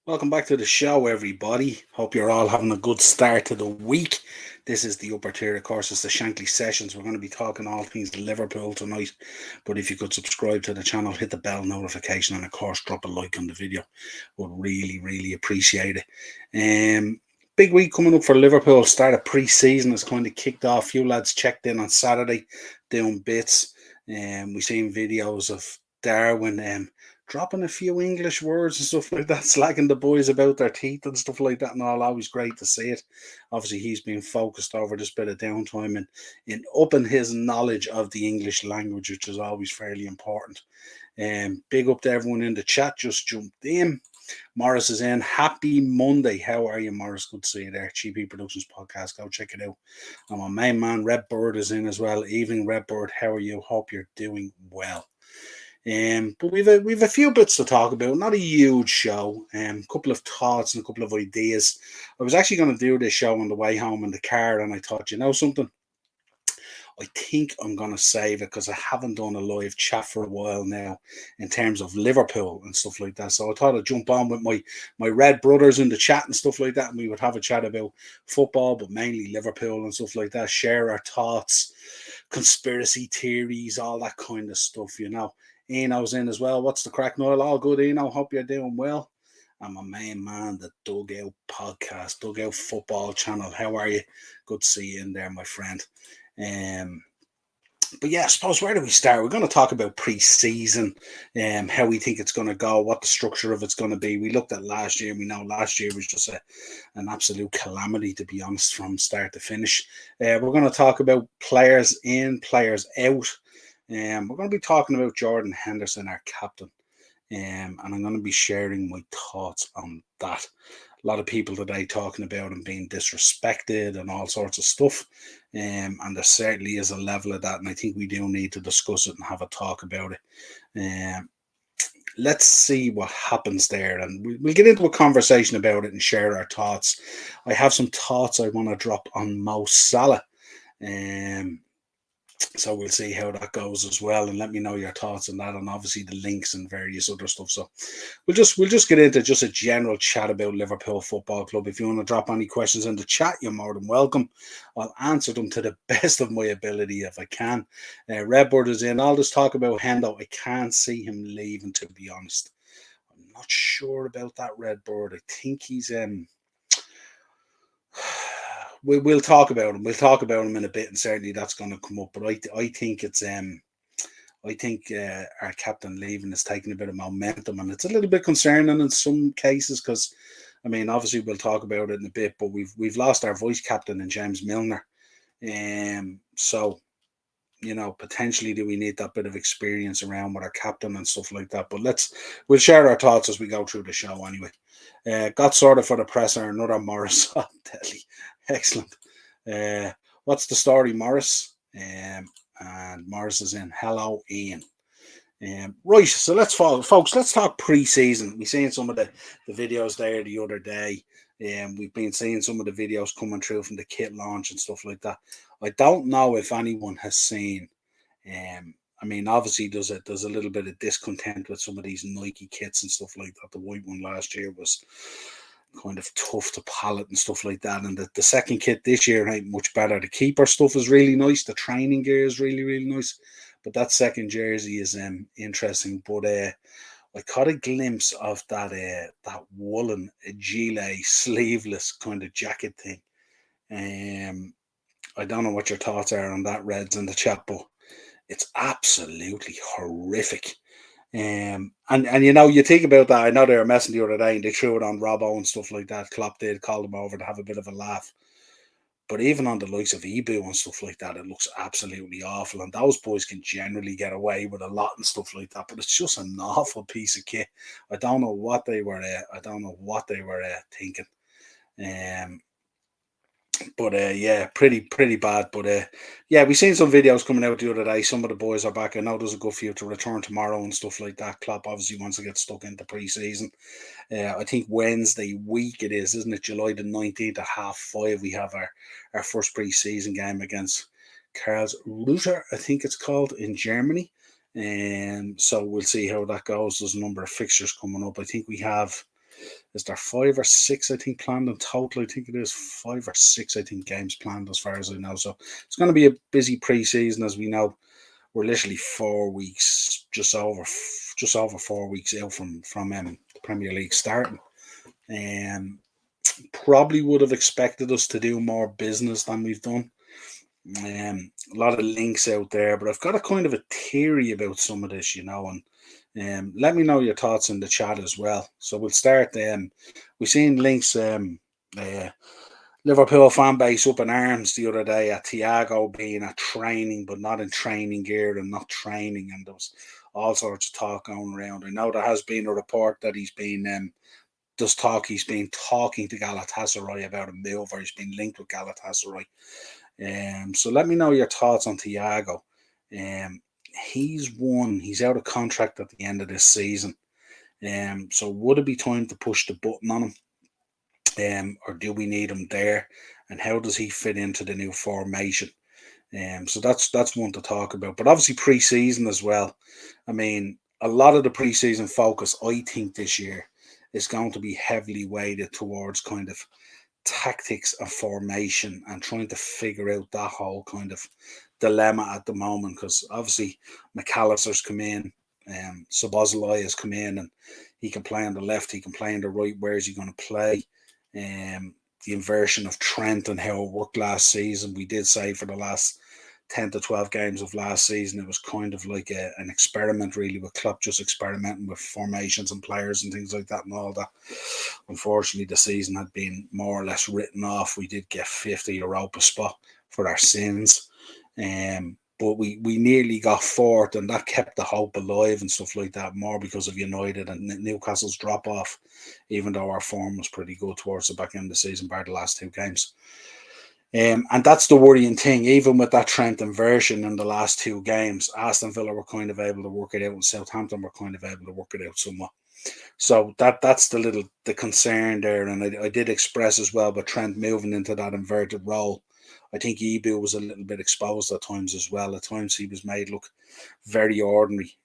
Welcome back to the show, everybody. Hope you're all having a good start to the week. This is the upper tier, of course, it's the Shankly sessions. We're going to be talking all things Liverpool tonight. But if you could subscribe to the channel, hit the bell notification, and of course, drop a like on the video. Would really appreciate it. Big week coming up for Liverpool. Start of pre-season has kind of kicked off. A few lads checked in on Saturday, doing bits. We've seen videos of Darwin. Dropping a few English words and stuff like that, slacking the boys about their teeth and stuff like that, and all. Always great to see it. Obviously, he's been focused over this bit of downtime and in upping his knowledge of the English language, which is always fairly important. Big up to everyone in the chat, just jumped in. Morris is in. Happy Monday. How are you, Morris? Good to see you there. GP Productions Podcast. Go check it out. And my main man, Red Bird, is in as well. Evening, Red Bird. How are you? Hope you're doing well. But we've a few bits to talk about. Not a huge show. A couple of thoughts and a couple of ideas. I was actually going to do this show on the way home in the car, and I thought, you know something, I think I'm going to save it because I haven't done a live chat for a while now in terms of Liverpool and stuff like that. So I thought I'd jump on with my red brothers in the chat and stuff like that, and we would have a chat about football, but mainly Liverpool and stuff like that. Share our thoughts, conspiracy theories, all that kind of stuff, you know. Eno's in as well. What's the crack, Niall? All good, Eno. Hope you're doing well. And my main man, the Dugout Podcast, Dugout Football Channel. How are you? Good to see you in there, my friend. Um, but yeah, I suppose where do we start? We're going to talk about pre-season, how we think it's going to go, what the structure of it's going to be. We looked at last year, and we know last year was just an absolute calamity, to be honest, from start to finish. We're going to talk about players in, players out. We're going to be talking about Jordan Henderson, our captain, and I'm going to be sharing my thoughts on that. A lot of people today talking about him being disrespected and all sorts of stuff. And there certainly is a level of that. And I think we do need to discuss it and have a talk about it. Let's see what happens there. And we'll get into a conversation about it and share our thoughts. I have some thoughts I want to drop on Mo Salah. So we'll see how that goes as well, and let me know your thoughts on that, and obviously the links and various other stuff. So we'll just get into just a general chat about Liverpool Football Club. If you want to drop any questions in the chat, you're more than welcome. I'll answer them to the best of my ability if I can. Redbird is in. I'll just talk about Hendo. I can't see him leaving, to be honest. I'm not sure about that, Redbird. I think he's we'll talk about him. We'll talk about him in a bit, and certainly that's going to come up. But I think it's I think our captain leaving is taking a bit of momentum, and it's a little bit concerning in some cases because, I mean, obviously we'll talk about it in a bit. But we've lost our vice captain in James Milner, so you know, potentially do we need that bit of experience around with our captain and stuff like that. But we'll share our thoughts as we go through the show anyway. Got sorted for the presser, another Morris. Oh, deadly. Excellent. What's the story, Morris? And Morris is in. Hello, Ian. Right, so folks, let's talk pre-season. We've seen some of the videos there the other day. We've been seeing some of the videos coming through from the kit launch and stuff like that. I don't know if anyone has seen. I mean, obviously there's a little bit of discontent with some of these Nike kits and stuff like that. The white one last year was kind of tough to pallet and stuff like that. And the second kit this year ain't much better. The keeper stuff is really nice. The training gear is really nice. But that second jersey is interesting. But I caught a glimpse of that woolen gilet sleeveless kind of jacket thing. I don't know what your thoughts are on that, Reds, in the chat, but it's absolutely horrific. And you know, you think about that. I know they were messing the other day and they threw it on Robbo and stuff like that. Klopp did call them over to have a bit of a laugh. But even on the likes of Ebu and stuff like that, it looks absolutely awful. And those boys can generally get away with a lot and stuff like that. But it's just an awful piece of kit. I don't know what they were. Thinking. But yeah, pretty bad. But yeah, we've seen some videos coming out the other day. Some of the boys are back. I know there's a good few to return tomorrow and stuff like that. Klopp obviously wants to get stuck into pre-season. I think Wednesday week it is, isn't it? July the 19th at 5:30. We have our first pre-season game against Karlsruhe, I think it's called, in Germany. And so we'll see how that goes. There's a number of fixtures coming up. I think we have is there 5 or 6, I think, planned in total? I think it is 5 or 6, I think, games planned as far as I know. So it's going to be a busy pre-season, as we know. We're literally 4 weeks, just over 4 weeks out from the Premier League starting. Probably would have expected us to do more business than we've done. A lot of links out there, but I've got a kind of a theory about some of this, and let me know your thoughts in the chat as well. So we'll start. We've seen links. Liverpool fan base up in arms the other day at Thiago being at training, but not in training gear and not training, and there was all sorts of talk going around. I know there has been a report that he's been he's been talking to Galatasaray about a move, or he's been linked with Galatasaray. So let me know your thoughts on Thiago. He's out of contract at the end of this season. So would it be time to push the button on him? Or do we need him there? And how does he fit into the new formation? So that's one to talk about. But obviously pre-season as well. I mean, a lot of the pre-season focus, I think, this year is going to be heavily weighted towards kind of tactics and formation and trying to figure out that whole kind of dilemma at the moment, because obviously McAllister's come in, Szoboszlai has come in, and he can play on the left, he can play on the right. Where is he going to play? The inversion of Trent and how it worked last season. We did say for the last 10 to 12 games of last season, it was kind of like an experiment, really, with Klopp just experimenting with formations and players and things like that and all that. Unfortunately, the season had been more or less written off. We did get 50 Europa spot for our sins. But we nearly got fourth, and that kept the hope alive and stuff like that, more because of United and Newcastle's drop off, even though our form was pretty good towards the back end of the season, bar the last 2 games. And that's the worrying thing. Even with that Trent inversion in the last 2 games, Aston Villa were kind of able to work it out, and Southampton were kind of able to work it out somewhat. So that's the concern there. And I did express as well, but Trent moving into that inverted role, I think Ibu was a little bit exposed at times as well. At times he was made look very ordinary,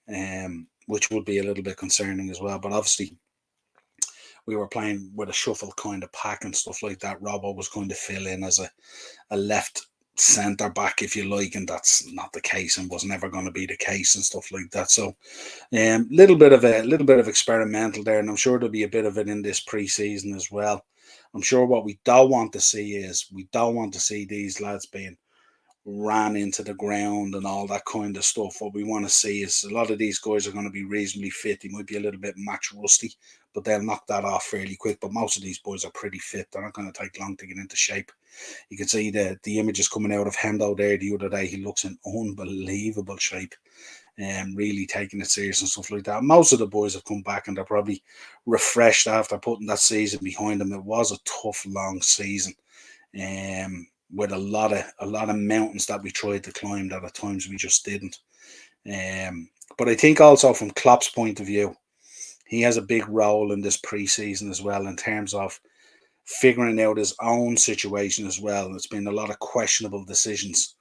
which would be a little bit concerning as well. But obviously we were playing with a shuffle kind of pack and stuff like that. Robbo was going to fill in as a left centre back, if you like, and that's not the case and was never going to be the case and stuff like that. So little bit of experimental there, and I'm sure there'll be a bit of it in this pre-season as well. I'm sure what we don't want to see these lads being ran into the ground and all that kind of stuff. What we want to see is a lot of these guys are going to be reasonably fit. They might be a little bit match rusty, but they'll knock that off fairly quick. But most of these boys are pretty fit. They're not going to take long to get into shape. You can see the images coming out of Hendo there the other day. He looks in unbelievable shape. Really taking it serious and stuff like that. Most of the boys have come back and they're probably refreshed after putting that season behind them. It was a tough, long season, with a lot of mountains that we tried to climb that at times we just didn't. But I think also from Klopp's point of view, he has a big role in this pre-season as well, in terms of figuring out his own situation as well. There's been a lot of questionable decisions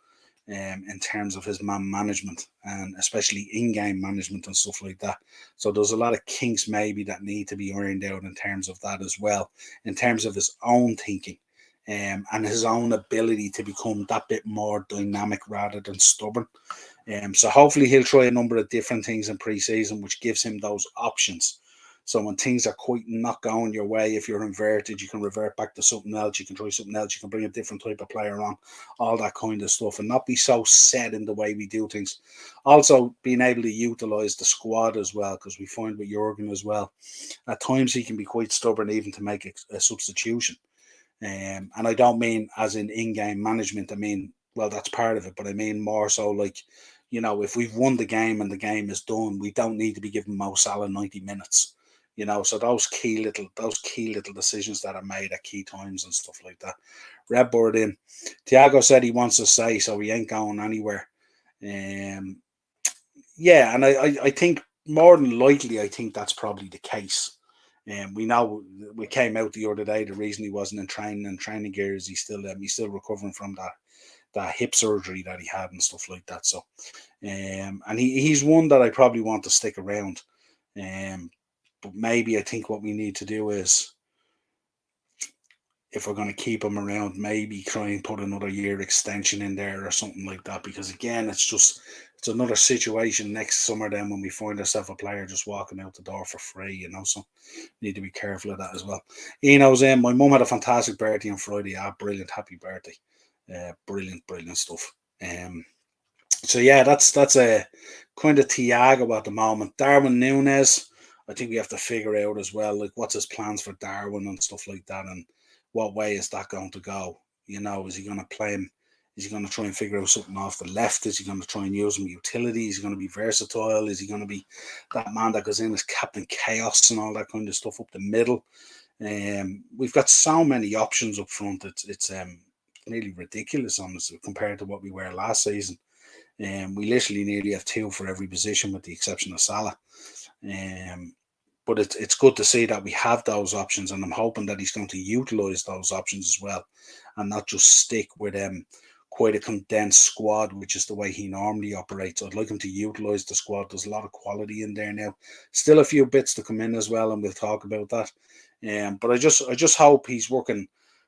in terms of his man management, and especially in-game management and stuff like that. So there's a lot of kinks maybe that need to be ironed out in terms of that as well, in terms of his own thinking, and his own ability to become that bit more dynamic rather than stubborn. So hopefully he'll try a number of different things in pre-season, which gives him those options. So when things are quite not going your way, if you're inverted, you can revert back to something else. You can try something else. You can bring a different type of player on, all that kind of stuff, and not be so set in the way we do things. Also, being able to utilize the squad as well, because we find with Jurgen as well, at times he can be quite stubborn even to make a substitution. And I don't mean as in-game management. I mean, well, that's part of it, but I mean more so like, if we've won the game and the game is done, we don't need to be giving Mo Salah 90 minutes. So those key little decisions that are made at key times and stuff like that. Redbird in. Thiago said he wants to stay, so he ain't going anywhere. Yeah, and I think more than likely, I think that's probably the case. We know we came out the other day. The reason he wasn't in training gear is he's still recovering from that hip surgery that he had and stuff like that. So, and he's one that I probably want to stick around. But maybe I think what we need to do is, if we're going to keep him around, maybe try and put another year extension in there or something like that. Because again, it's another situation next summer then when we find ourselves a player just walking out the door for free, So need to be careful of that as well. Eno's in. My mum had a fantastic birthday on Friday. Ah, brilliant, happy birthday. Brilliant stuff. So yeah, that's a kind of Thiago at the moment. Darwin Núñez, I think we have to figure out as well, like what's his plans for Darwin and stuff like that, and what way is that going to go? Is he going to play him? Is he going to try and figure out something off the left? Is he going to try and use him utility? Is he going to be versatile? Is he going to be that man that goes in as Captain Chaos and all that kind of stuff up the middle? We've got so many options up front. It's nearly ridiculous, honestly, compared to what we were last season. We literally nearly have two for every position, with the exception of Salah. But it's good to see that we have those options, and I'm hoping that he's going to utilise those options as well, and not just stick with quite a condensed squad, which is the way he normally operates. I'd like him to utilise the squad. There's a lot of quality in there now. Still a few bits to come in as well, and we'll talk about that. But I just hope he's working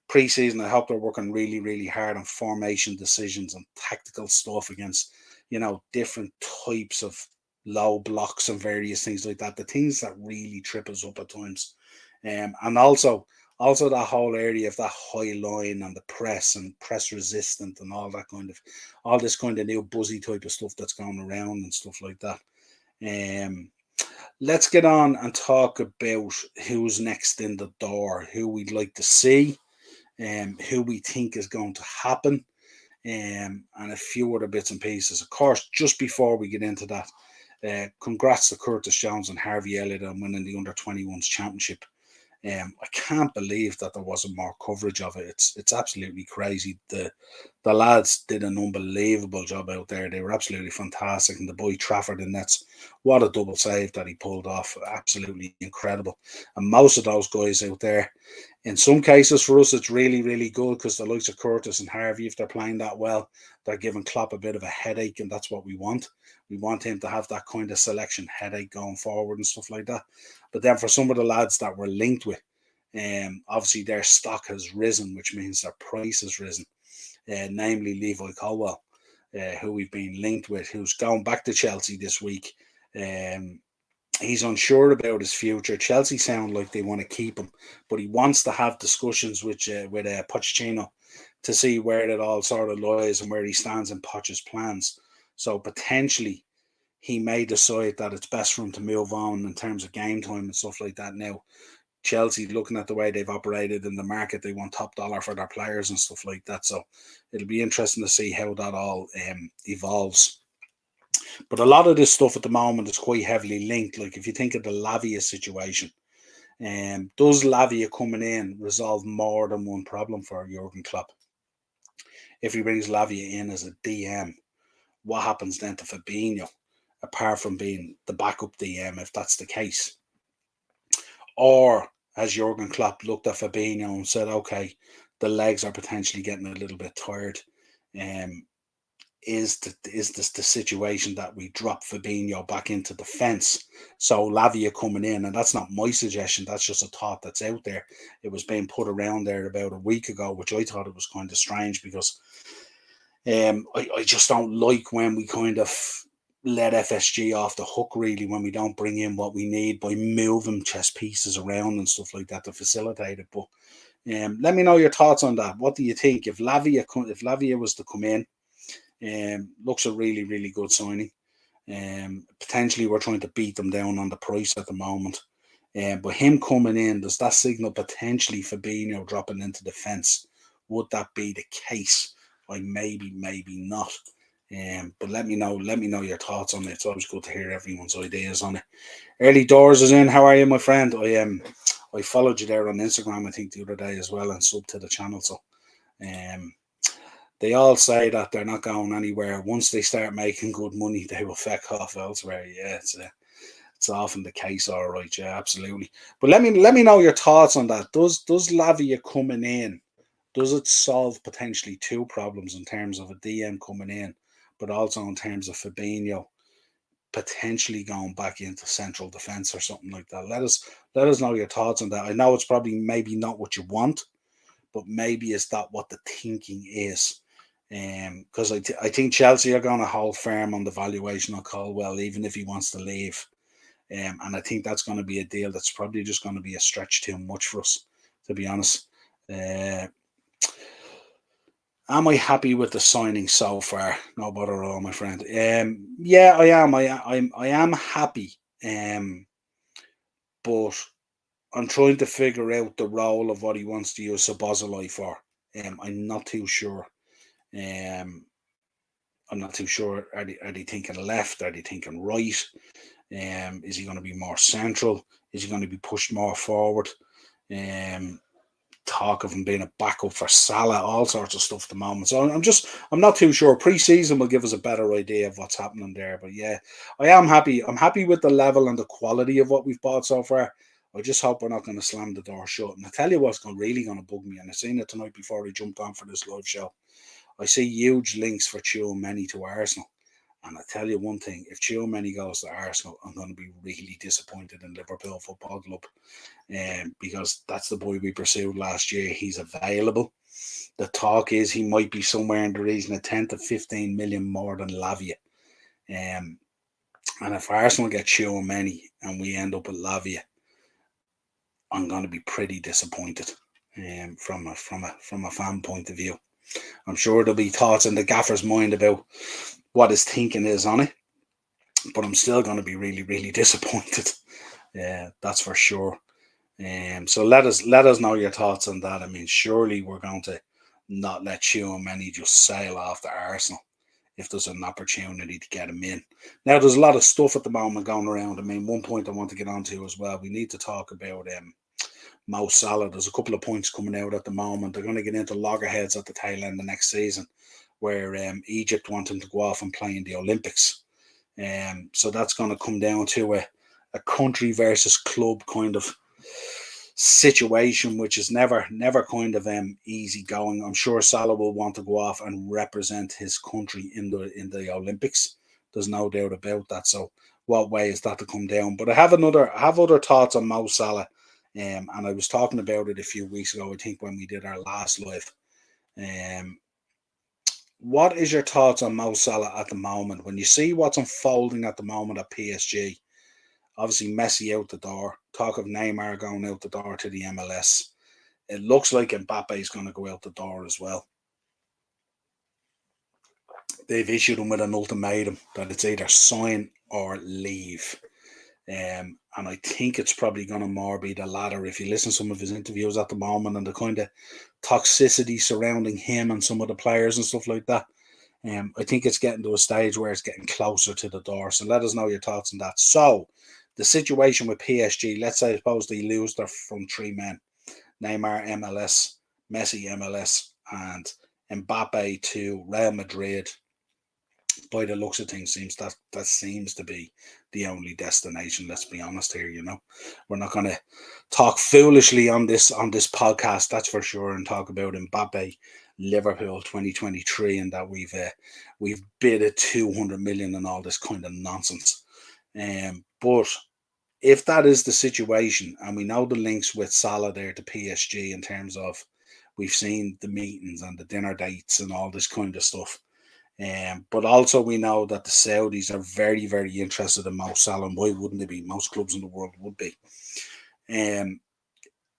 pre-season. I hope they're working really, really hard on formation decisions and tactical stuff against, different types of low blocks and various things like that. The things that really trip us up at times. And also that whole area of that high line and the press and press resistant and all this kind of new buzzy type of stuff that's going around and stuff like that. Let's get on and talk about who's next in the door, who we'd like to see, who we think is going to happen, and a few other bits and pieces. Of course, just before we get into that, congrats to Curtis Jones and Harvey Elliott on winning the Under-21s Championship. I can't believe that there wasn't more coverage of it. It's absolutely crazy. The lads did an unbelievable job out there. They were absolutely fantastic. And the boy Trafford in nets, what a double save that he pulled off. Absolutely incredible. And most of those guys out there, in some cases for us, it's really, really good, because the likes of Curtis and Harvey, if they're playing that well, they're giving Klopp a bit of a headache, and that's what we want. We want him to have that kind of selection headache going forward and stuff like that. But then for some of the lads that we're linked with, obviously their stock has risen, which means their price has risen. Namely Levi Colwill, who we've been linked with, who's going back to Chelsea this week. He's unsure about his future. Chelsea sound like they want to keep him, but he wants to have discussions with Pochettino to see where it all sort of lies and where he stands in Poch's plans. So potentially he may decide that it's best for him to move on in terms of game time and stuff like that. Now, Chelsea, looking at the way they've operated in the market, they want top dollar for their players and stuff like that. So it'll be interesting to see how that all evolves. But a lot of this stuff at the moment is quite heavily linked. Like if you think of the Lavia situation, does Lavia coming in resolve more than one problem for Jurgen Klopp? If he brings Lavia in as a DM, what happens then to Fabinho, apart from being the backup DM, if that's the case? Or has Jurgen Klopp looked at Fabinho and said, okay, the legs are potentially getting a little bit tired? Is this the situation that we drop Fabinho back into defence? So Lavia coming in, and that's not my suggestion, that's just a thought that's out there. It was being put around there about a week ago, which I thought it was kind of strange, because I just don't like when we kind of let FSG off the hook, really, when we don't bring in what we need by moving chess pieces around and stuff like that to facilitate it. But let me know your thoughts on that. What do you think? If Lavia was to come in, looks a really, really good signing. Potentially we're trying to beat them down on the price at the moment. But him coming in, does that signal potentially Fabinho dropping into defence? Would that be the case? Like maybe not. But let me know your thoughts on it. It's always good to hear everyone's ideas on it. Early Doors is in. How are you, my friend? I followed you there on Instagram, I think, the other day as well, and sub to the channel. So they all say that they're not going anywhere. Once they start making good money, they will feck off elsewhere. Yeah, it's often the case, all right. Yeah, absolutely. But let me know your thoughts on that. Does Lavia coming in, does it solve potentially two problems in terms of a DM coming in, but also in terms of Fabinho potentially going back into central defence or something like that. Let us know your thoughts on that. I know it's probably maybe not what you want, but maybe is that what the thinking is? Because I think Chelsea are going to hold firm on the valuation of Colwell, even if he wants to leave. And I think that's going to be a deal that's probably just going to be a stretch too much for us, to be honest. Am I happy with the signing so far? No bother at all, my friend. Yeah, I am. I am happy. But I'm trying to figure out the role of what he wants to use Sabozalai for. I'm not too sure. Um, I'm not too sure. Are they thinking left? Are they thinking right? Is he going to be more central? Is he going to be pushed more forward? Um, Talk of him being a backup for Salah, all sorts of stuff at the moment. So I'm not too sure. Pre-season will give us a better idea of what's happening there. But yeah, I am happy. I'm happy with the level and the quality of what we've bought so far. I just hope we're not going to slam the door shut. And I tell you what's really going to bug me, and I seen it tonight before I jumped on for this live show. I see huge links for Tchouaméni to Arsenal. And I tell you one thing, if Tchouaméni goes to Arsenal, I'm going to be really disappointed in Liverpool Football Club. Because that's the boy we pursued last year. He's available. The talk is he might be somewhere in the region of 10 to 15 million more than Lavia. And if Arsenal get Tchouaméni and we end up with Lavia, I'm going to be pretty disappointed. From a fan point of view, I'm sure there'll be thoughts in the gaffer's mind about what his thinking is on it, but I'm still going to be really, really disappointed. Yeah, that's for sure. So let us know your thoughts on that. I mean, surely we're going to not let Tchouaméni just sail off to Arsenal if there's an opportunity to get him in. Now, there's a lot of stuff at the moment going around. I mean, one point I want to get onto as well. We need to talk about Mo Salah. There's a couple of points coming out at the moment. They're going to get into loggerheads at the tail end of next season, where Egypt want him to go off and play in the Olympics. So that's going to come down to a country versus club kind of situation, which is never kind of easy going. I'm sure Salah will want to go off and represent his country in the Olympics. There's no doubt about that. So what way is that to come down? But I have other thoughts on Mo Salah, and I was talking about it a few weeks ago, I think, when we did our last live. What is your thoughts on Mo Salah at the moment? When you see what's unfolding at the moment at PSG, obviously Messi out the door, talk of Neymar going out the door to the MLS. It looks like Mbappe is going to go out the door as well. They've issued him with an ultimatum that it's either sign or leave. And I think it's probably going to more be the latter. If you listen to some of his interviews at the moment and the kind of toxicity surrounding him and some of the players and stuff like that, I think it's getting to a stage where it's getting closer to the door. So let us know your thoughts on that. So the situation with PSG, let's say suppose they lose their front three men, Neymar MLS, Messi MLS, and Mbappe to Real Madrid. By the looks of things, that seems to be the only destination. Let's be honest here. We're not going to talk foolishly on this podcast, that's for sure, and talk about Mbappe, Liverpool 2023, and that we've bid at 200 million and all this kind of nonsense. But if that is the situation, and we know the links with Salah there to PSG in terms of we've seen the meetings and the dinner dates and all this kind of stuff. But also we know that the Saudis are very, very interested in Mo Salah. Why wouldn't they be? Most clubs in the world would be.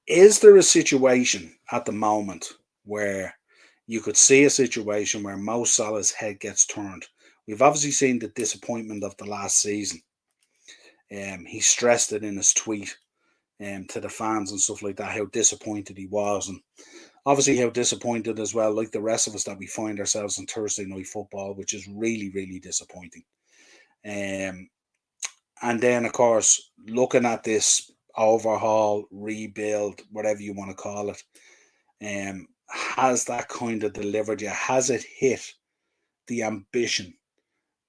Is there a situation at the moment where you could see a situation where Mo Salah's head gets turned? We've obviously seen the disappointment of the last season. He stressed it in his tweet to the fans and stuff like that, how disappointed he was. And obviously how disappointed as well, like the rest of us, that we find ourselves in Thursday night football, which is really, really disappointing. And then, of course, looking at this overhaul, rebuild, whatever you want to call it, has that kind of delivered you? Has it hit the ambition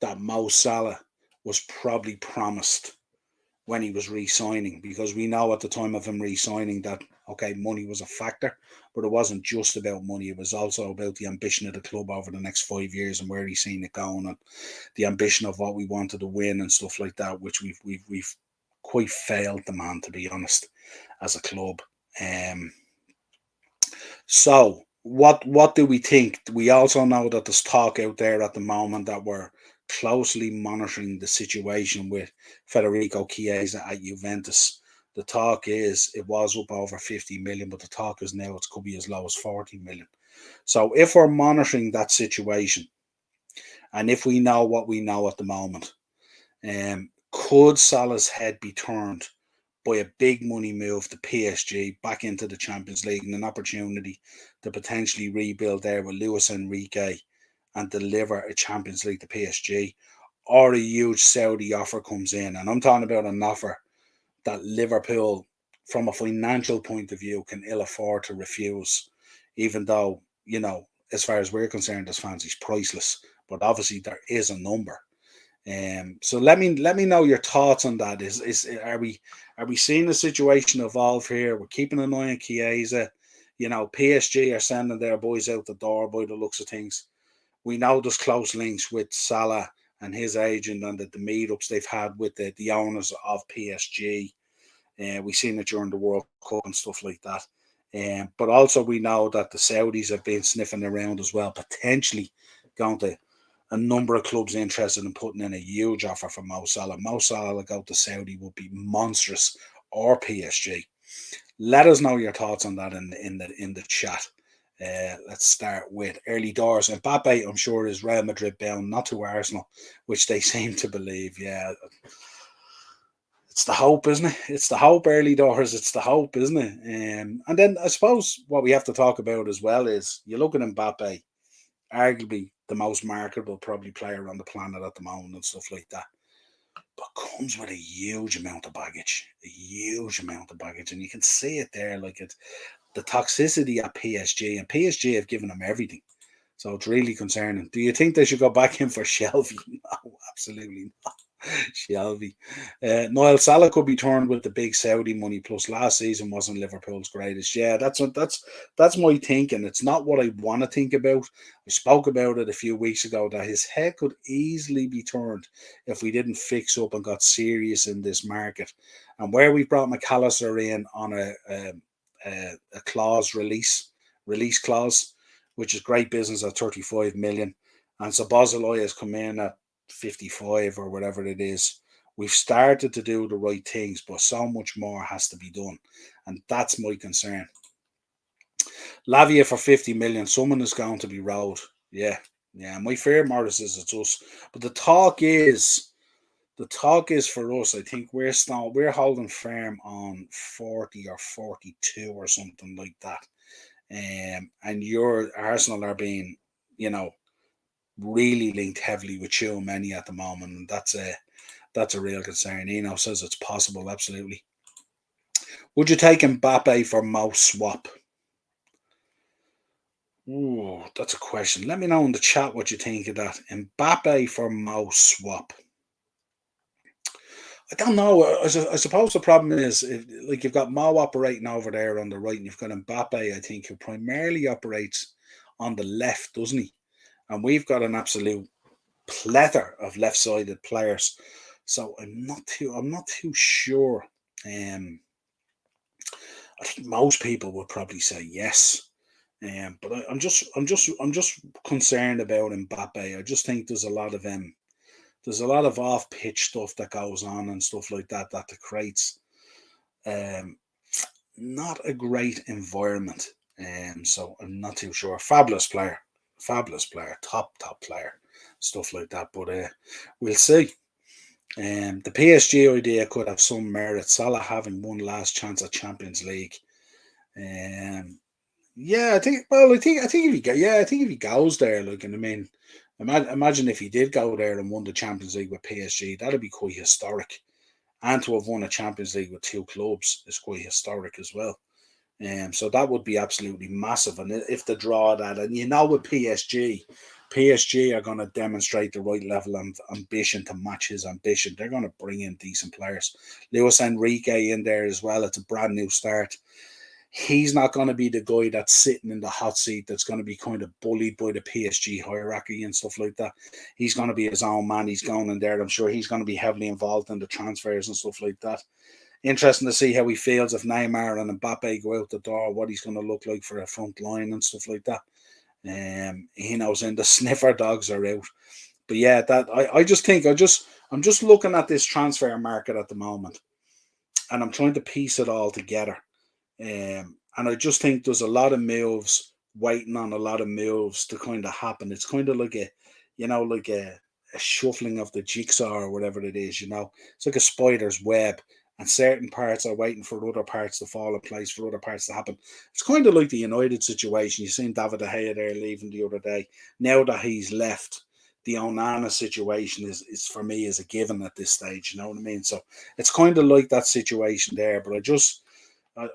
that Mo Salah was probably promised when he was re-signing, because we know at the time of him re-signing that, okay, money was a factor, but it wasn't just about money. It was also about the ambition of the club over the next 5 years and where he's seen it going, and the ambition of what we wanted to win and stuff like that, which we've quite failed the man, to be honest, as a club. So what do we think? We also know that there's talk out there at the moment that we're closely monitoring the situation with Federico Chiesa at Juventus. The talk is it was up over 50 million, but the talk is now it could be as low as 40 million. So if we're monitoring that situation, and if we know what we know at the moment, could Salah's head be turned by a big money move to PSG back into the Champions League and an opportunity to potentially rebuild there with Luis Enrique and deliver a Champions League to PSG, or a huge Saudi offer comes in? And I'm talking about an offer that Liverpool, from a financial point of view, can ill afford to refuse, even though, as far as we're concerned as fans, he's priceless. But obviously there is a number. So let me know your thoughts on that. Are we seeing the situation evolve here? We're keeping an eye on Chiesa. PSG are sending their boys out the door by the looks of things. We know there's close links with Salah and his agent, and the meetups they've had with the owners of PSG. We've seen it during the World Cup and stuff like that. But also we know that the Saudis have been sniffing around as well, potentially going to a number of clubs interested in putting in a huge offer for Mo Salah. Mo Salah go to Saudi would be monstrous, or PSG. Let us know your thoughts on that in the chat. Let's start with early doors. Mbappe, I'm sure, is Real Madrid bound, not to Arsenal, which they seem to believe. Yeah, it's the hope, isn't it? It's the hope, early doors. It's the hope, isn't it? And then I suppose what we have to talk about as well is you look at Mbappe, arguably the most marketable probably player on the planet at the moment and stuff like that, but comes with a huge amount of baggage, and you can see it there, like it's the toxicity at PSG, and PSG have given him everything. So it's really concerning. Do you think they should go back in for Shelby? No, absolutely not. Shelby. Niall, Salah could be turned with the big Saudi money. Plus, last season wasn't Liverpool's greatest. Yeah, that's my thinking. It's not what I want to think about. I spoke about it a few weeks ago that his head could easily be turned if we didn't fix up and got serious in this market. And where we brought McAllister in on a clause release clause, which is great business at 35 million, and Szoboszlai has come in at 55 or whatever it is. We've started to do the right things, but so much more has to be done, and that's my concern. Lavia for 50 million, someone is going to be rolled. Yeah. My fear, Morris, is it's us. But the talk is for us. I think we're holding firm on 40 or 42 or something like that. And your Arsenal are being, really linked heavily with Many at the moment, and that's a real concern. Says it's possible, absolutely. Would you take Mbappe for Mo swap? Ooh, that's a question. Let me know in the chat what you think of that. Mbappe for Mo swap. I don't know. I suppose the problem is, like, you've got Mo operating over there on the right, and you've got Mbappe, I think, who primarily operates on the left, doesn't he? And we've got an absolute plethora of left-sided players, so I'm not too sure. I think most people would probably say yes, but I'm just concerned about Mbappe. I just think there's a lot of off-pitch stuff that goes on and stuff like that creates not a great environment. So I'm not too sure. Fabulous player, top player, stuff like that. But we'll see. The PSG idea could have some merit. Salah having one last chance at Champions League. Yeah, I think. Well, I think if he goes there, like, and I mean, imagine if he did go there and won the Champions League with PSG, that'd be quite historic. And to have won a Champions League with two clubs is quite historic as well. So that would be absolutely massive. And if they draw that, and with PSG are going to demonstrate the right level of ambition to match his ambition. They're going to bring in decent players. Luis Enrique in there as well. It's a brand new start. He's not going to be the guy that's sitting in the hot seat that's going to be kind of bullied by the PSG hierarchy and stuff like that. He's going to be his own man. He's going in there. I'm sure he's going to be heavily involved in the transfers and stuff like that. Interesting to see how he feels if Neymar and Mbappe go out the door, what he's going to look like for a front line and stuff like that. He knows, and the sniffer dogs are out. But yeah, I just think I'm just looking at this transfer market at the moment, and I'm trying to piece it all together. And I just think there's a lot of moves waiting on a lot of moves to kind of happen. It's kind of like a shuffling of the jigsaw or whatever it is. It's like a spider's web, and certain parts are waiting for other parts to fall in place, for other parts to happen. It's kind of like the United situation. You seen David De Gea there leaving the other day. Now that he's left, the Onana situation is for me is a given at this stage. You know what I mean? So it's kind of like that situation there. But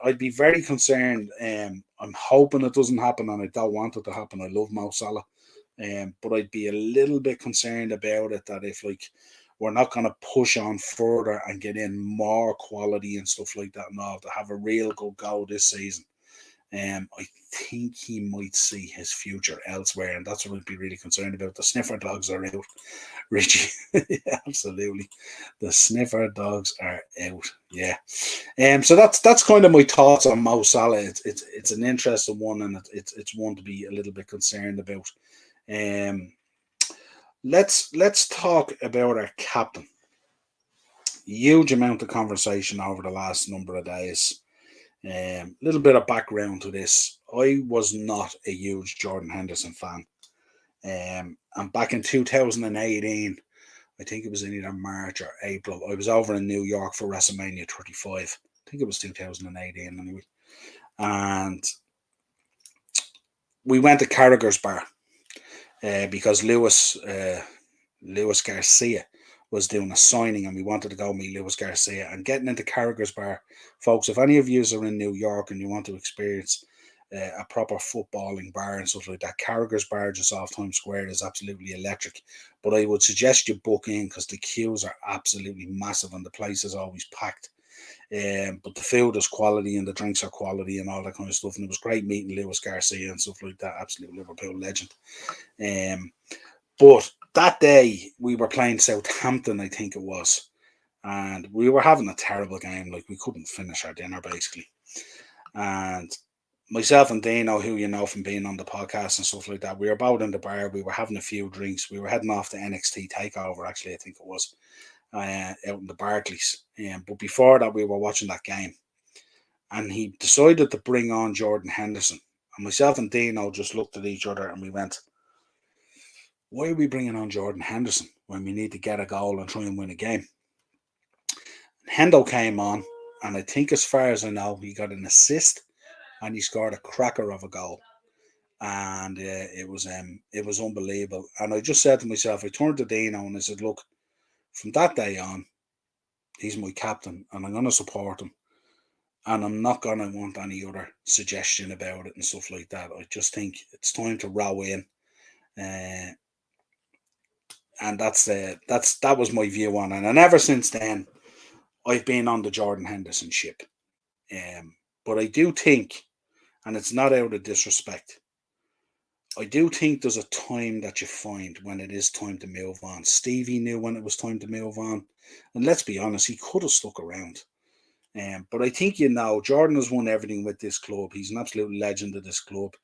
I'd be very concerned. I'm hoping it doesn't happen, and I don't want it to happen. I love Mo Salah, but I'd be a little bit concerned about it, that if we're not going to push on further and get in more quality and stuff like that and all to have a real good go this season, I think he might see his future elsewhere, and that's what I'd be really concerned about. The sniffer dogs are out, Richie. Absolutely, the sniffer dogs are out. Yeah. So that's kind of my thoughts on Mo Salah. It's an interesting one, and it's one to be a little bit concerned about. Let's talk about our captain. Huge amount of conversation over the last number of days. Little bit of background to this. I was not a huge Jordan Henderson fan. And back in 2018, I think it was in either March or April, I was over in New York for WrestleMania 35. I think it was 2018 anyway. And we went to Carragher's Bar because Lewis Garcia was doing a signing, and we wanted to go meet Lewis Garcia. And getting into Carragher's Bar, folks, if any of you are in New York and you want to experience a proper footballing bar and stuff like that, Carragher's Bar just off Times Square is absolutely electric. But I would suggest you book in, because the queues are absolutely massive and the place is always packed. But the food is quality and the drinks are quality and all that kind of stuff. And it was great meeting Lewis Garcia and stuff like that. Absolute Liverpool legend. But that day we were playing Southampton, I think it was, and we were having a terrible game. Like, we couldn't finish our dinner basically. And myself and Dino, who you know from being on the podcast and stuff like that, we were about in the bar. We were having a few drinks. We were heading off to NXT Takeover, actually, I think it was, out in the Barclays. But before that, we were watching that game, and he decided to bring on Jordan Henderson. And myself and Dino just looked at each other and we went, why are we bringing on Jordan Henderson when we need to get a goal and try and win a game? And Hendo came on, and I think, as far as I know, he got an assist and he scored a cracker of a goal. And it was unbelievable. And I just said to myself, I turned to Dino and I said, look, from that day on, he's my captain and I'm going to support him. And I'm not going to want any other suggestion about it and stuff like that. I just think it's time to row in. And that was my view on it. And ever since then, I've been on the Jordan Henderson ship. But I do think, and it's not out of disrespect, I do think there's a time that you find when it is time to move on. Stevie knew when it was time to move on. And let's be honest, he could have stuck around. But I think, Jordan has won everything with this club. He's an absolute legend of this club.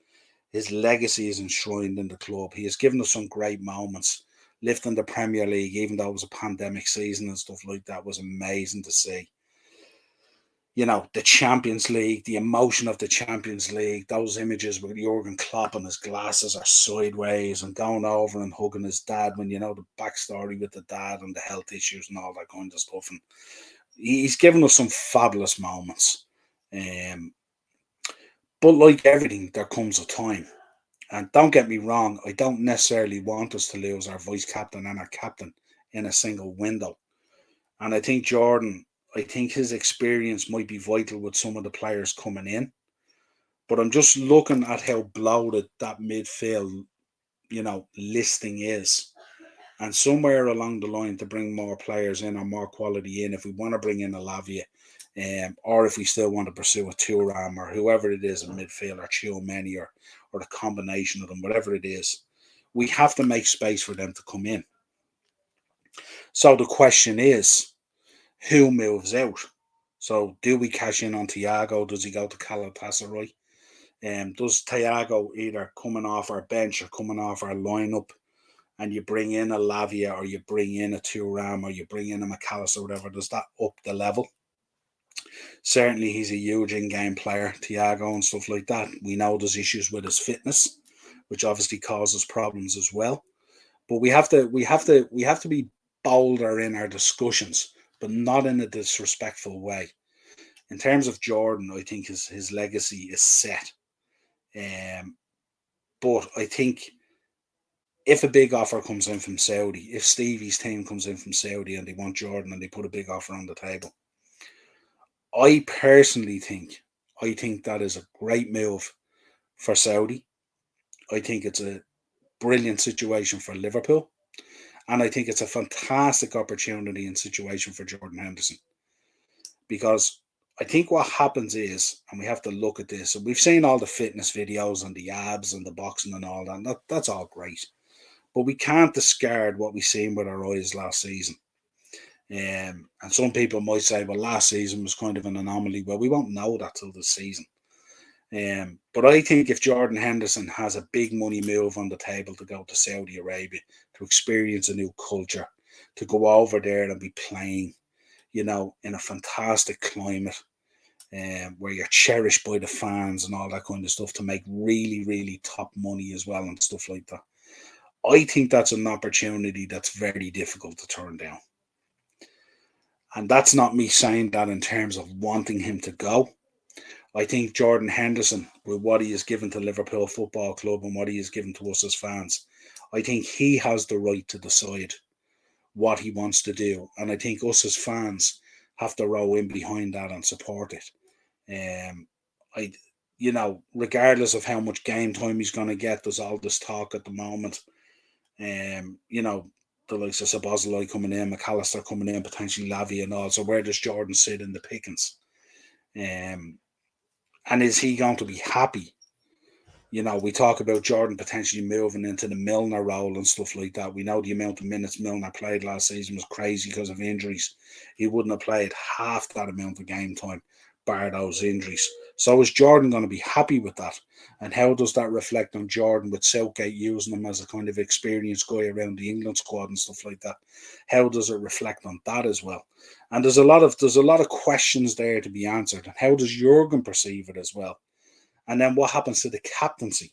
His legacy is enshrined in the club. He has given us some great moments. Lifting the Premier League, even though it was a pandemic season and stuff like that, was amazing to see. The Champions League, the emotion of the Champions League, those images with Jurgen Klopp and his glasses are sideways and going over and hugging his dad, when the backstory with the dad and the health issues and all that kind of stuff. And he's given us some fabulous moments. But like everything, there comes a time. And don't get me wrong, I don't necessarily want us to lose our vice captain and our captain in a single window. And I think his experience might be vital with some of the players coming in. But I'm just looking at how bloated that midfield, listing is. And somewhere along the line to bring more players in or more quality in, if we want to bring in a Lavia, or if we still want to pursue a Thuram or whoever it is in midfield, or Chiomeni, or the combination of them, whatever it is, we have to make space for them to come in. So the question is, who moves out? So do we cash in on Thiago? Does he go to Galatasaray? Does Thiago either coming off our bench or coming off our lineup, and you bring in a Lavia or you bring in a Thuram or you bring in a McAllister or whatever, does that up the level? Certainly he's a huge in-game player, Thiago, and stuff like that. We know there's issues with his fitness, which obviously causes problems as well. But we have to be bolder in our discussions, but not in a disrespectful way. In terms of Jordan, I think his legacy is set. But I think if a big offer comes in from Saudi, if Stevie's team comes in from Saudi and they want Jordan and they put a big offer on the table, I personally think that is a great move for Saudi. I think it's a brilliant situation for Liverpool. And I think it's a fantastic opportunity and situation for Jordan Henderson. Because I think what happens is, and we have to look at this, and we've seen all the fitness videos and the abs and the boxing and all that, and that's all great. But we can't discard what we've seen with our eyes last season. And some people might say, well, last season was kind of an anomaly. Well, we won't know that till this season. But I think if Jordan Henderson has a big money move on the table to go to Saudi Arabia, to experience a new culture, to go over there and be playing, in a fantastic climate, where you're cherished by the fans and all that kind of stuff, to make really, really top money as well and stuff like that. I think that's an opportunity that's very difficult to turn down. And that's not me saying that in terms of wanting him to go. I think Jordan Henderson, with what he has given to Liverpool Football Club and what he has given to us as fans, I think he has the right to decide what he wants to do. And I think us as fans have to row in behind that and support it. I, regardless of how much game time he's going to get, there's all this talk at the moment. The likes of Szoboszlai coming in, McAllister coming in, potentially Lavia and all. So where does Jordan sit in the pickings? And is he going to be happy? We talk about Jordan potentially moving into the Milner role and stuff like that. We know the amount of minutes Milner played last season was crazy because of injuries. He wouldn't have played half that amount of game time, bar those injuries. So is Jordan going to be happy with that? And how does that reflect on Jordan, with Southgate using him as a kind of experienced guy around the England squad and stuff like that? How does it reflect on that as well? And there's a lot of questions there to be answered. And how does Jurgen perceive it as well? And then what happens to the captaincy?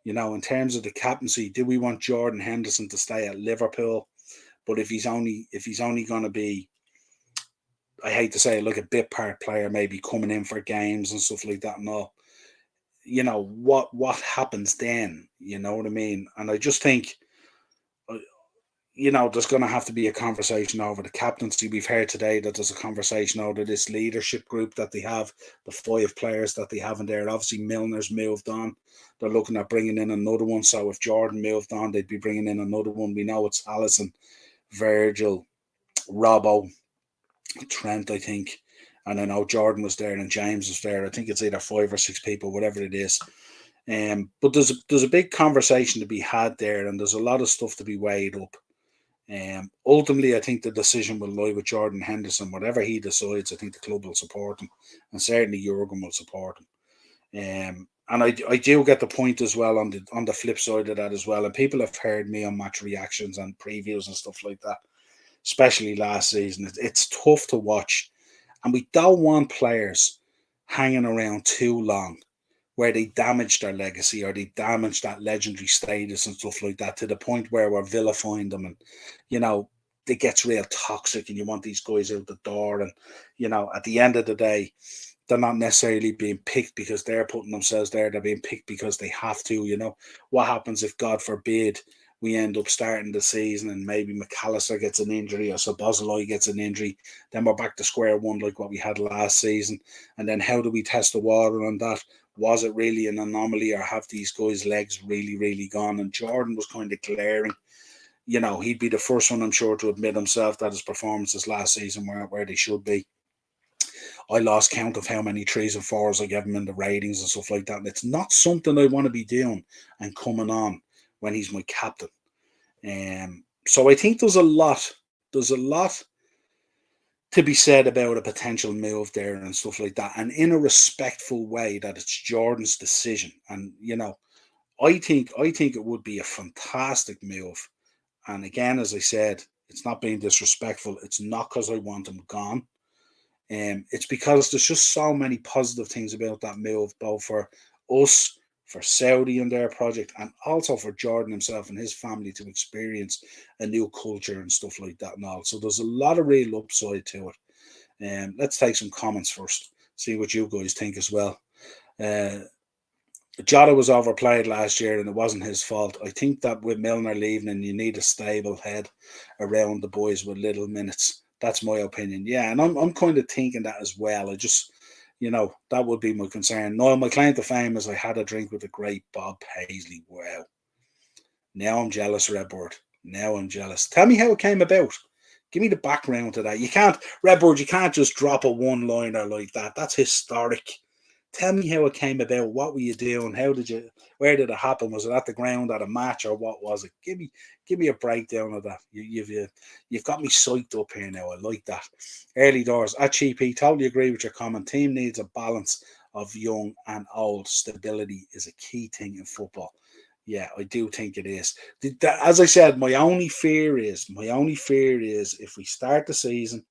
In terms of the captaincy, do we want Jordan Henderson to stay at Liverpool? But if he's only going to be, I hate to say it, like a bit part player, maybe coming in for games and stuff like that and all, what happens then? You know what I mean? And I just think, there's going to have to be a conversation over the captaincy. We've heard today that there's a conversation over this leadership group that they have, the 5 players that they have in there. Obviously, Milner's moved on. They're looking at bringing in another one. So if Jordan moved on, they'd be bringing in another one. We know it's Alisson, Virgil, Robbo, Trent, I think. And I know Jordan was there and James was there. I think it's either 5 or 6 people, whatever it is. But there's a big conversation to be had there, and there's a lot of stuff to be weighed up. Ultimately, I think the decision will lie with Jordan Henderson. Whatever he decides, I think the club will support him, and certainly Jurgen will support him. And I do get the point as well on the flip side of that as well. And people have heard me on match reactions and previews and stuff like that, especially last season. It's tough to watch, and we don't want players hanging around too long, where they damage their legacy or they damage that legendary status and stuff like that, to the point where we're vilifying them, and it gets real toxic and you want these guys out the door. And at the end of the day, they're not necessarily being picked because they're putting themselves there. They're being picked because they have to. What happens if, God forbid, we end up starting the season and maybe McAllister gets an injury or Szoboszlai gets an injury, then we're back to square one like what we had last season. And then how do we test the water on that? Was it really an anomaly, or have these guys' legs really, really gone? And Jordan was kind of glaring. He'd be the first one, I'm sure, to admit himself that his performances last season weren't where they should be. I lost count of how many 3s and 4s I gave him in the ratings and stuff like that. And it's not something I want to be doing and coming on when he's my captain. So I think there's a lot to be said about a potential move there and stuff like that, and in a respectful way that it's Jordan's decision. And I think it would be a fantastic move. And again, as I said, it's not being disrespectful. It's not because I want him gone. It's because there's just so many positive things about that move, both for us, for Saudi and their project, and also for Jordan himself and his family to experience a new culture and stuff like that and all. So there's a lot of real upside to it. Let's take some comments first, see what you guys think as well. Jota was overplayed last year and it wasn't his fault. I think that with Milner leaving, and you need a stable head around the boys with little minutes. That's my opinion. Yeah, and I'm kind of thinking that as well. I just, that would be my concern. Niall, my claim to fame is I had a drink with the great Bob Paisley. Wow. Now I'm jealous, Redbird. Now I'm jealous. Tell me how it came about. Give me the background to that. Redbird, you can't just drop a one-liner like that. That's historic. Tell me how it came about. What were you doing? Where did it happen? Was it at the ground at a match, or what was it? Give me a breakdown of that. You've got me psyched up here now. I like that. Early doors. At GP, totally agree with your comment. Team needs a balance of young and old. Stability is a key thing in football. Yeah, I do think it is. As I said, my only fear is if we start the season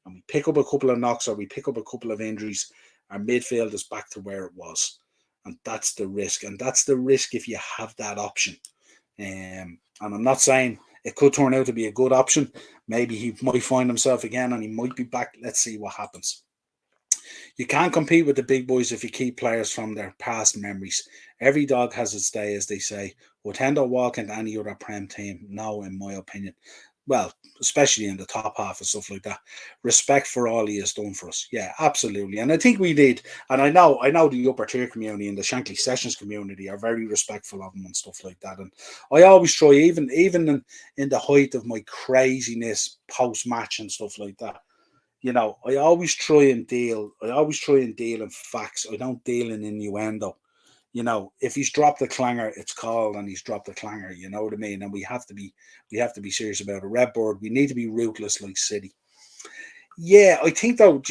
and we pick up a couple of knocks or we pick up a couple of injuries, our midfield is back to where it was. And that's the risk. And that's the risk if you have that option. And I'm not saying it could turn out to be a good option. Maybe he might find himself again and he might be back. Let's see what happens. You can't compete with the big boys if you keep players from their past memories. Every dog has its day, as they say. Would Hendo walk into any other Prem team? No, in my opinion. Well, especially in the top half and stuff like that. Respect for all he has done for us. Yeah, absolutely. And I think we did. And I know the upper tier community and the Shankly Sessions community are very respectful of him and stuff like that. And I always try, even in the height of my craziness post-match and stuff like that, I always try and deal in facts. I don't deal in innuendo. If he's dropped a clanger, it's called and he's dropped a clanger. You know what I mean? And we have to be serious about it. Redbird, we need to be ruthless like City. Yeah, I think though,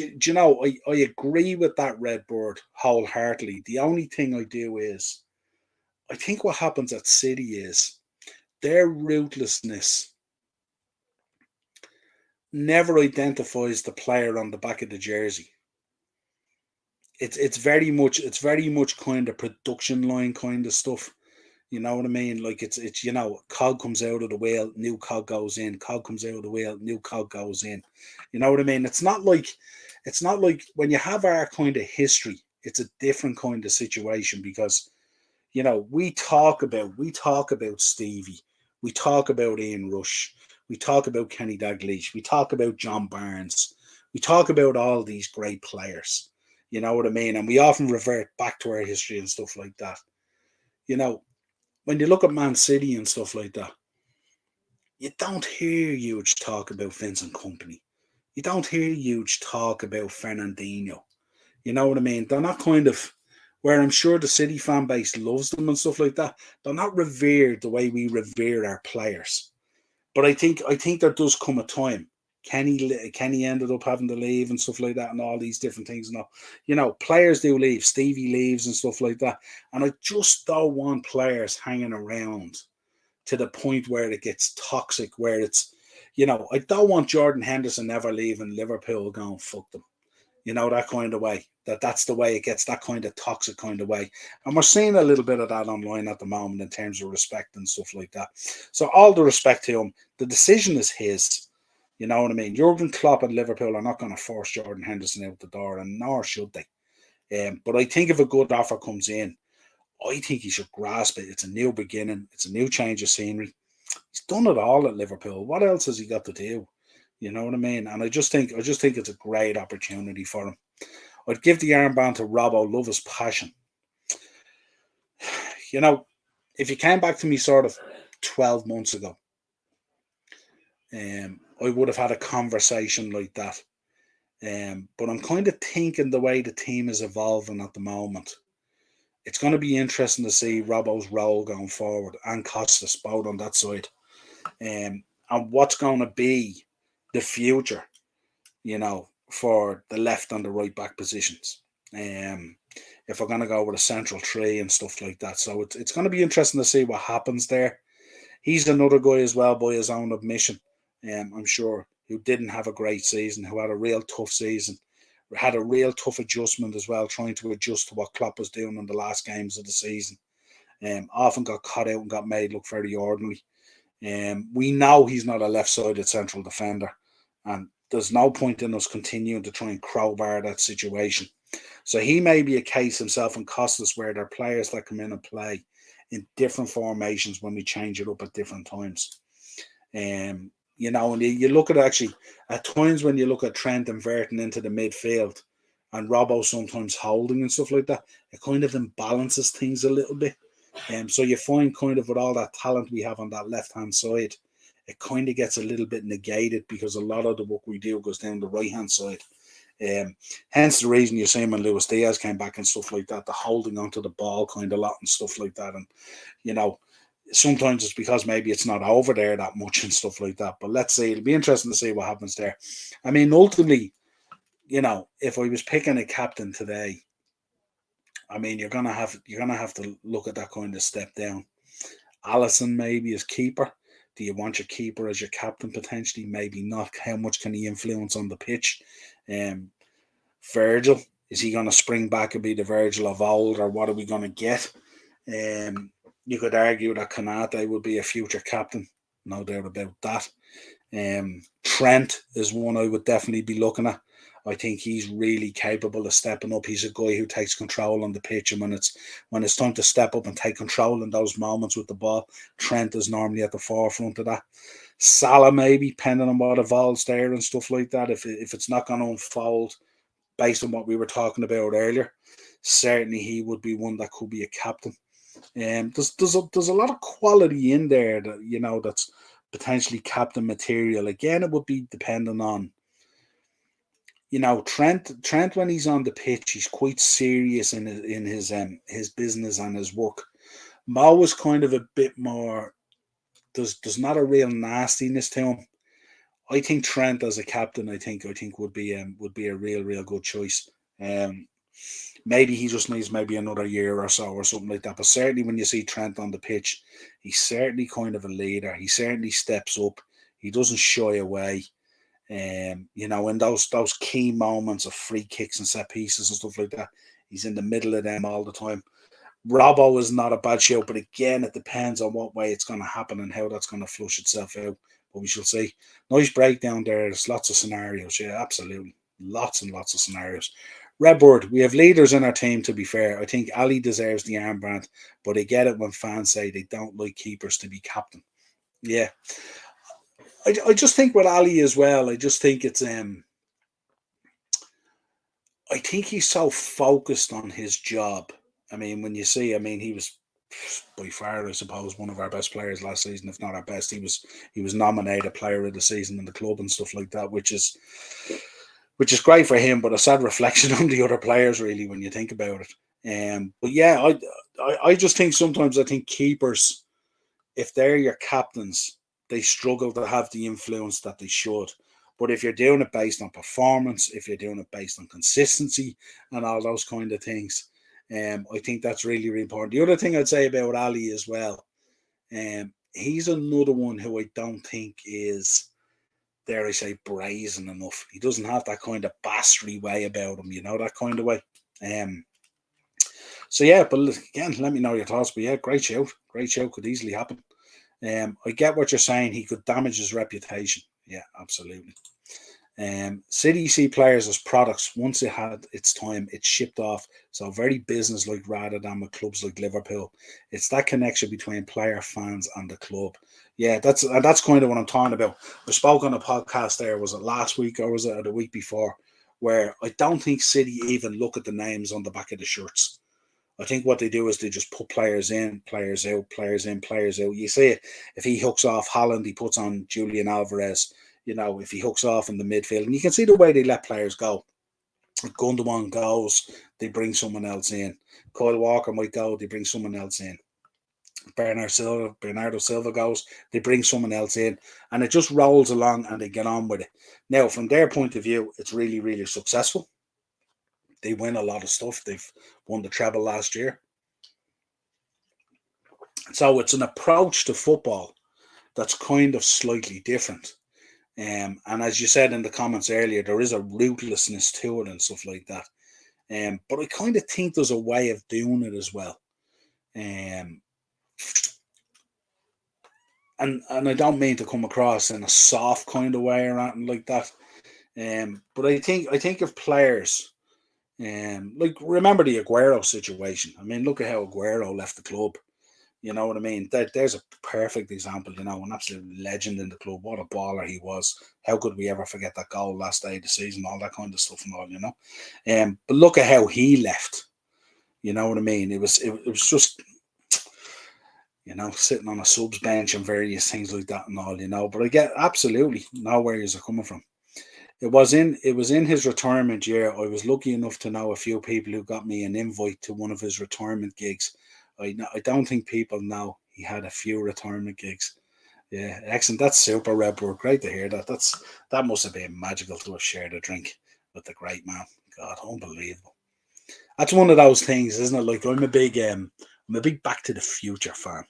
I agree with that, Redbird, wholeheartedly. The only thing I do is, I think what happens at City is their ruthlessness never identifies the player on the back of the jersey. It's very much kind of production line kind of stuff. You know what I mean? Like it's cog comes out of the wheel, new cog goes in, cog comes out of the wheel, new cog goes in. You know what I mean? It's not like when you have our kind of history, it's a different kind of situation because we talk about Stevie, we talk about Ian Rush, we talk about Kenny Dalglish, we talk about John Barnes, we talk about all these great players. You know what I mean? And we often revert back to our history and stuff like that. When you look at Man City and stuff like that, you don't hear huge talk about Vincent Kompany. You don't hear huge talk about Fernandinho. You know what I mean? They're not kind of, where I'm sure the City fan base loves them and stuff like that. They're not revered the way we revere our players. But I think there does come a time. Kenny ended up having to leave and stuff like that, and all these different things. And players do leave. Stevie leaves and stuff like that. And I just don't want players hanging around to the point where it gets toxic. Where it's, I don't want Jordan Henderson ever leaving Liverpool going fuck them. That kind of way. That's the way it gets, that kind of toxic kind of way. And we're seeing a little bit of that online at the moment in terms of respect and stuff like that. So all the respect to him, the decision is his. You know what I mean? Jurgen Klopp and Liverpool are not going to force Jordan Henderson out the door, and nor should they. But I think if a good offer comes in, I think he should grasp it. It's a new beginning. It's a new change of scenery. He's done it all at Liverpool. What else has he got to do? You know what I mean? And I just think it's a great opportunity for him. I'd give the armband to Robbo. Love his passion. You know, if you came back to me sort of 12 months ago, I would have had a conversation like that. But I'm kind of thinking the way the team is evolving at the moment, it's going to be interesting to see Robbo's role going forward and Costas both on that side. And what's going to be the future, you know, for the left and the right back positions. If we're going to go with a central three and stuff like that. So it's going to be interesting to see what happens there. He's another guy as well, by his own admission, I'm sure, who didn't have a great season, who had a real tough season, had a real tough adjustment as well, trying to adjust to what Klopp was doing in the last games of the season. Often got caught out and got made look very ordinary. We know he's not a left-sided central defender, and there's no point in us continuing to try and crowbar that situation. So he may be a case himself and Costas where there are players that come in and play in different formations when we change it up at different times. You know, and you look at actually at times when you look at Trent inverting into the midfield and Robbo sometimes holding and stuff like that, it kind of imbalances things a little bit. So you find kind of with all that talent we have on that left-hand side, it kind of gets a little bit negated because a lot of the work we do goes down the right-hand side. Hence the reason you see when Luis Diaz came back and stuff like that, the holding onto the ball kind of lot and stuff like that. And, you know, sometimes it's because maybe it's not over there that much and stuff like that. But let's see. It'll be interesting to see what happens there. I mean, ultimately, you know, if I was picking a captain today, I mean, you're gonna have to look at that kind of step down. Allison maybe as keeper. Do you want your keeper as your captain potentially? Maybe not. How much can he influence on the pitch? Virgil, is he going to spring back and be the Virgil of old, or what are we going to get? You could argue that Konate would be a future captain, no doubt about that. Trent is one I would definitely be looking at. I think he's really capable of stepping up. He's a guy who takes control on the pitch, and when it's time to step up and take control in those moments with the ball, Trent is normally at the forefront of that. Salah maybe, depending on what evolves there and stuff like that. If it's not going to unfold based on what we were talking about earlier, certainly he would be one that could be a captain. There's a lot of quality in there that, you know, that's potentially captain material. Again, it would be dependent on, you know, Trent when he's on the pitch, he's quite serious in his business and his work. Mo was kind of a bit more. There's not a real nastiness to him. I think Trent as a captain, I think would be a real good choice. Maybe he just needs maybe another year or so or something like that. But certainly when you see Trent on the pitch, he's certainly kind of a leader. He certainly steps up. He doesn't shy away. You know, in those key moments of free kicks and set pieces and stuff like that, he's in the middle of them all the time. Robbo is not a bad shout, but again, it depends on what way it's going to happen and how that's going to flush itself out. But we shall see. Nice breakdown there. There's lots of scenarios. Yeah, absolutely. Lots and lots of scenarios. Redbird, we have leaders in our team, to be fair. I think Ali deserves the armband, but I get it when fans say they don't like keepers to be captain. Yeah. I just think with Ali as well, I just think it's I think he's so focused on his job. I mean, when you see, I mean, he was by far, I suppose, one of our best players last season, if not our best. He was nominated player of the season in the club and stuff like that, which is great for him, but a sad reflection on the other players, really, when you think about it. But yeah, I just think sometimes I think keepers, if they're your captains, they struggle to have the influence that they should. But if you're doing it based on performance, if you're doing it based on consistency and all those kind of things, I think that's really, really important. The other thing I'd say about Ali as well, he's another one who I don't think is, dare I say, brazen enough. He doesn't have that kind of bastard way about him, you know, that kind of way. So yeah, but again, let me know your thoughts. But yeah, great shout. Great shout, could easily happen. I get what you're saying. He could damage his reputation. Yeah, absolutely. City see players as products. Once it had its time, it's shipped off. So very business-like rather than with clubs like Liverpool. It's that connection between player, fans, and the club. Yeah, that's kind of what I'm talking about. I spoke on a podcast there. Was it last week or was it the week before? Where I don't think City even look at the names on the back of the shirts. I think what they do is they just put players in, players out, players in, players out. You see it if he hooks off Holland, he puts on Julian Alvarez. If he hooks off in the midfield, and you can see the way they let players go. If Gundogan goes, they bring someone else in. Kyle Walker might go, they bring someone else in. Bernardo Silva goes, they bring someone else in, and it just rolls along and they get on with it. Now, from their point of view, it's really, really successful. They win a lot of stuff. They've won the treble last year. So it's an approach to football that's kind of slightly different. And as you said in the comments earlier, there is a ruthlessness to it and stuff like that. But I kind of think there's a way of doing it as well. And I don't mean to come across in a soft kind of way or anything like that. But I think if players, like remember the Aguero situation. I mean, look at how Aguero left the club. You know what I mean? There's a perfect example, an absolute legend in the club. What a baller he was. How could we ever forget that goal last day of the season, all that kind of stuff and all. But look at how he left. You know what I mean? It was just, sitting on a subs bench and various things like that and all. But I get absolutely know where he's coming from. It was in his retirement year. I was lucky enough to know a few people who got me an invite to one of his retirement gigs. I don't think people know he had a few retirement gigs. Yeah, excellent. That's super, Redbird. Great to hear that. That must have been magical to have shared a drink with the great man. God, unbelievable. That's one of those things, isn't it? Like I'm a big Back to the Future fan.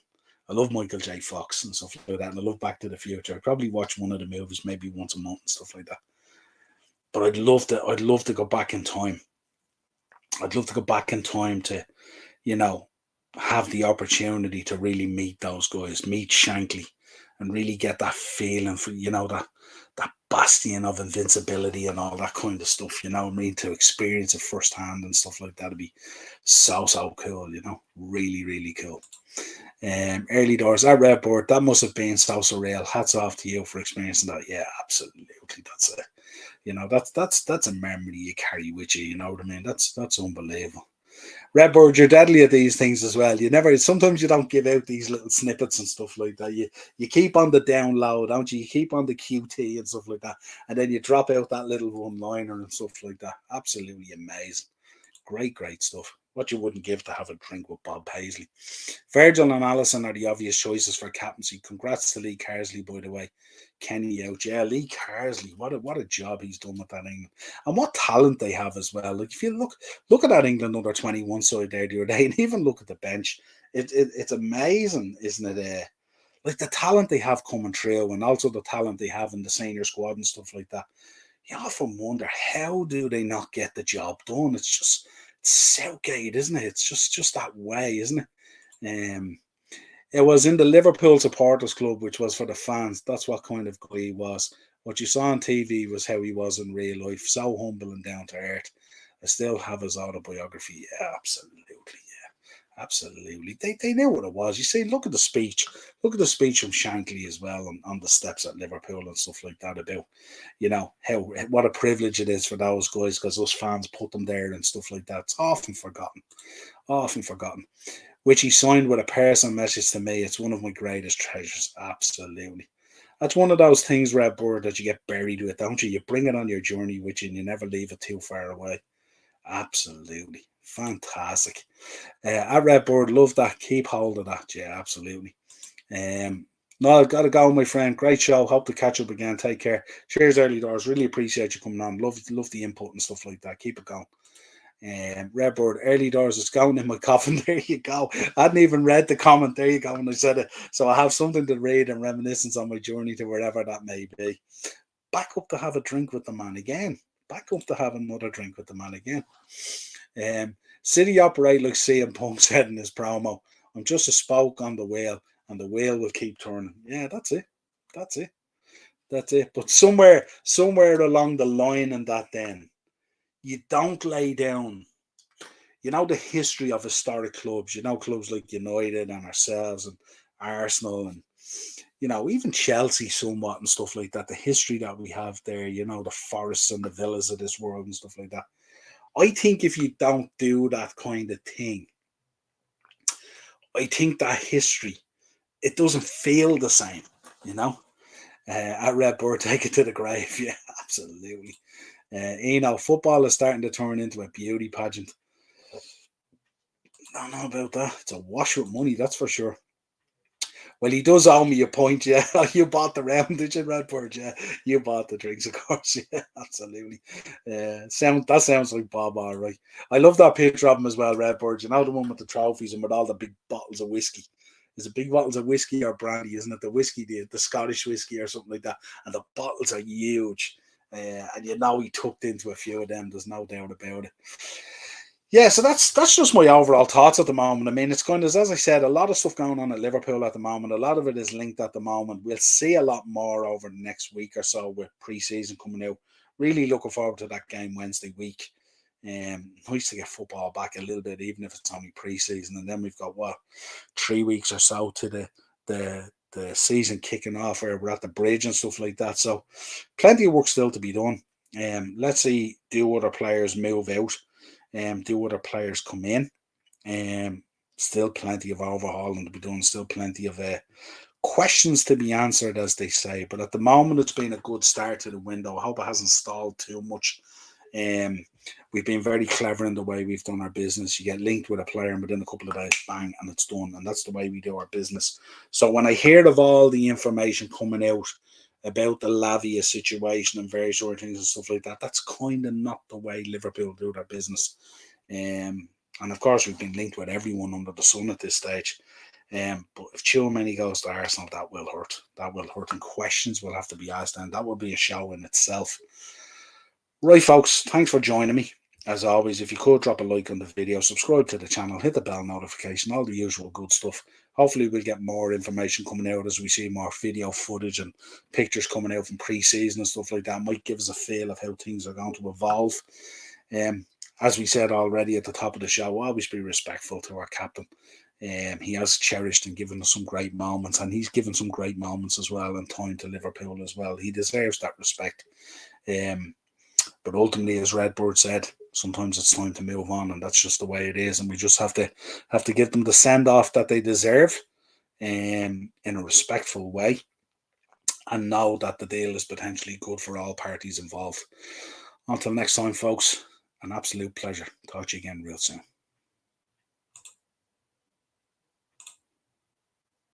I love Michael J. Fox and stuff like that, and I love Back to the Future. I probably watch one of the movies maybe once a month and stuff like that. But I'd love to go back in time. I'd love to go back in time to, have the opportunity to really meet those guys, meet Shankly, and really get that feeling for, that bastion of invincibility and all that kind of stuff, to experience it firsthand and stuff like that would be so cool, really, really cool. Early doors, that Redboard, that must have been so surreal. Hats off to you for experiencing that. Yeah, absolutely. That's it. That's a memory you carry with you, you know what I mean? That's unbelievable. Redbird, you're deadly at these things as well. Sometimes you don't give out these little snippets and stuff like that. You keep on the down low, don't you? You keep on the QT and stuff like that. And then you drop out that little one-liner and stuff like that. Absolutely amazing. Great stuff. What you wouldn't give to have a drink with Bob Paisley. Virgil and Allison are the obvious choices for captaincy. Congrats to Lee Carsley, by the way. Kenny out. Yeah, Lee Carsley. What a job he's done with that England. And what talent they have as well. Like if you look at that England under 21 side there the other day, and even look at the bench. It's amazing, isn't it? Like the talent they have coming through, and also the talent they have in the senior squad and stuff like that. You often wonder, how do they not get the job done? It's Southgate, isn't it? It's just that way, isn't it? It was in the Liverpool Supporters Club, which was for the fans. That's what kind of guy he was. What you saw on TV was how he was in real life. So humble and down to earth. I still have his autobiography. Yeah, absolutely. Yeah, absolutely. They knew what it was. You see, look at the speech. Look at the speech from Shankly as well on the steps at Liverpool and stuff like that about, what a privilege it is for those guys because those fans put them there and stuff like that. It's often forgotten. Which he signed with a personal message to me. It's one of my greatest treasures. Absolutely. That's one of those things, Redbird, that you get buried with, don't you? You bring it on your journey with you and you never leave it too far away. Absolutely. Fantastic. At Redbird, love that. Keep hold of that. Yeah, absolutely. No, I've got to go, my friend. Great show. Hope to catch up again. Take care. Cheers, early doors. Really appreciate you coming on. Love the input and stuff like that. Keep it going. Redbird, early doors, it's going in my coffin. There you go. I hadn't even read the comment. There you go. And I said it. So I have something to read and reminiscence on my journey to wherever that may be. Back up to have a drink with the man again. Back up to have another drink with the man again. City operate like CM Punk said in his promo. I'm just a spoke on the wheel, and the wheel will keep turning. Yeah, that's it. That's it. But somewhere along the line in that, then you don't lay down. You know the history of historic clubs. You know clubs like United and ourselves and Arsenal and even Chelsea somewhat and stuff like that. The history that we have there. The Forests and the Villas of this world and stuff like that. I think if you don't do that kind of thing, I think that history, it doesn't feel the same. You know. At Red Bird, take it to the grave. Yeah, absolutely. Football is starting to turn into a beauty pageant. I don't know about that. It's a wash with money, that's for sure. Well, he does owe me a point, yeah. You bought the round, did you, Redford? Yeah, you bought the drinks, of course. Yeah, absolutely. That sounds like Bob, all right. I love that picture of him as well, Redford. You know the one with the trophies and with all the big bottles of whiskey. Is it big bottles of whiskey or brandy? Isn't it the whiskey, the Scottish whiskey or something like that? And the bottles are huge. And he tucked into a few of them. There's no doubt about it. Yeah, so that's just my overall thoughts at the moment. I mean, it's kind of, as I said, a lot of stuff going on at Liverpool at the moment. A lot of it is linked at the moment. We'll see a lot more over the next week or so with pre-season coming out. Really looking forward to that game Wednesday week. Nice to get football back a little bit, even if it's only pre-season. And then we've got 3 weeks or so to the season kicking off, where we're at the bridge and stuff like that. So plenty of work still to be done. Let's see, do other players move out? Do other players come in? Still plenty of overhauling to be done. Still plenty of questions to be answered, as they say. But at the moment, it's been a good start to the window. I hope it hasn't stalled too much. We've been very clever in the way we've done our business. You get linked with a player, and within a couple of days, bang, and it's done. And that's the way we do our business. So when I hear of all the information coming out about the Lavia situation and various other things and stuff like that, that's kind of not the way Liverpool do their business. And of course, we've been linked with everyone under the sun at this stage. But if Tchouaméni goes to Arsenal, that will hurt. That will hurt, and questions will have to be asked, and that will be a show in itself. Right, folks, thanks for joining me. As always, if you could drop a like on the video, subscribe to the channel, hit the bell notification, all the usual good stuff. Hopefully we'll get more information coming out as we see more video footage and pictures coming out from pre-season and stuff like that. Might give us a feel of how things are going to evolve. As we said already at the top of the show, always be respectful to our captain. He has cherished and given us some great moments, and he's given some great moments as well in time to Liverpool as well. He deserves that respect. But ultimately, as Redbird said, sometimes it's time to move on, and that's just the way it is. And we just have to give them the send off that they deserve, in a respectful way, and know that the deal is potentially good for all parties involved. Until next time, folks, an absolute pleasure. Talk to you again real soon.